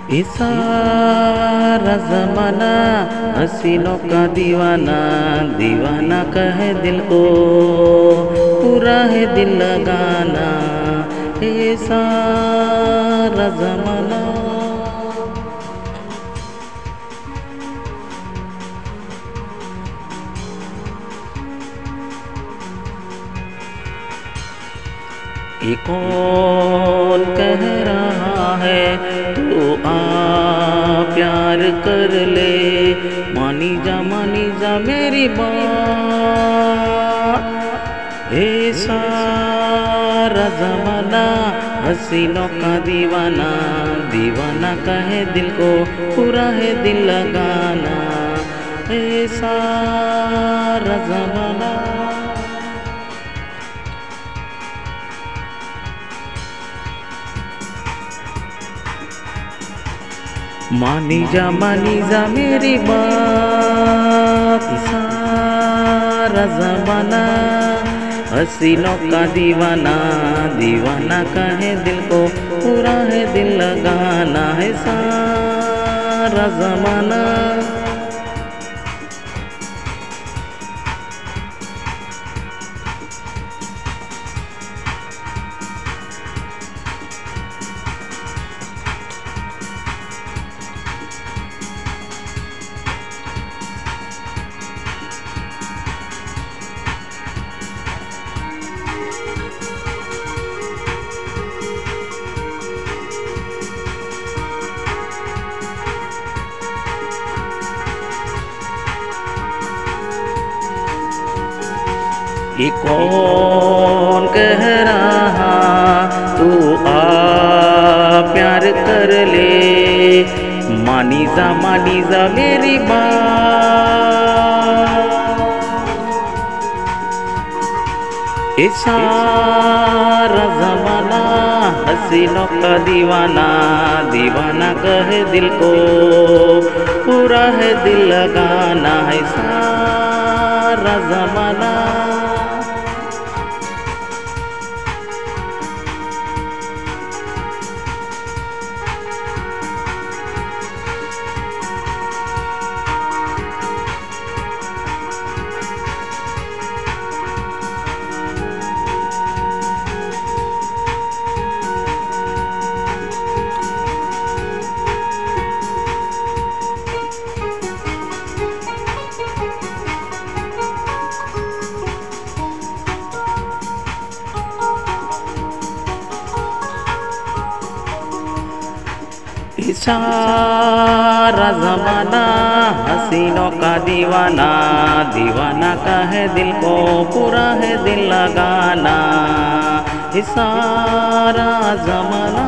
ये सारा ज़माना हसीनों का दीवाना, दीवाना कहे दिल को, पूरा है दिल लगाना। ये सारा ज़माना ये कौन कह रहा है तू आ प्यार कर ले, मानी जा मेरी बात। ये सारा ज़माना हसीनों का दीवाना, दीवाना कहे दिल को, पूरा है दिल लगाना। ये सारा ज़माना मानी जा मेरी बात। सारा ज़माना हसीनों का दीवाना, दीवाना कहे दिल को, पूरा है दिल लगाना। है सारा ज़माना ये कौन कह रहा तू आ प्यार कर ले, मानी जा मेरी बात। ये सारा ज़माना हसीनों का दीवाना, दीवाना कहे दिल को, पूरा है दिल लगाना। है सारा ज़माना सारा ज़माना हसीनों का दीवाना, दीवाना का है दिल को, पूरा है दिल लगाना। ये सारा ज़माना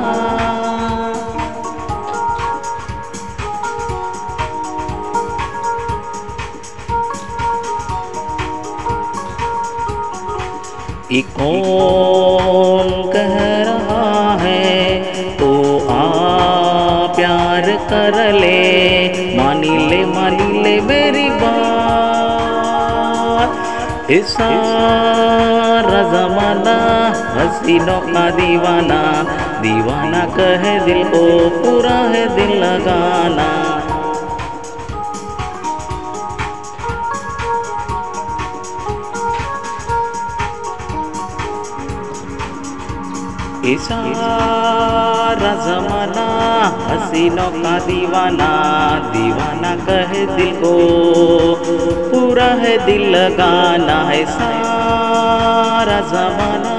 ये कौन कह रहा है तो प्यार कर ले, मानी ले मेरी बात। ये सारा ज़माना हसीनों का दीवाना, दीवाना कहे दिल को, पूरा है दिल लगाना। ये सारा ज़माना हसीनों का दीवाना, दीवाना कहे दिल को, पूरा है दिल लगाना। है सारा ज़माना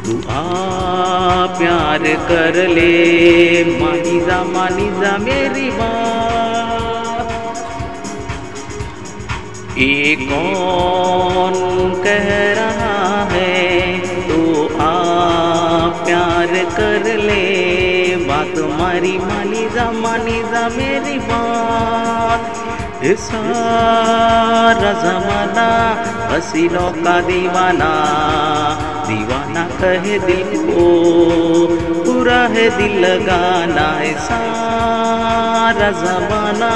तू आ प्यार कर ले, मानी जा मेरी बात। ये कौन कह रहा है तू आ प्यार कर ले, बात मानी जा मेरी बात। ये सारा ज़माना हसीनों का दीवाना, दीवाना कहे दिल को, पूरा है दिल लगाना है सारा ज़माना।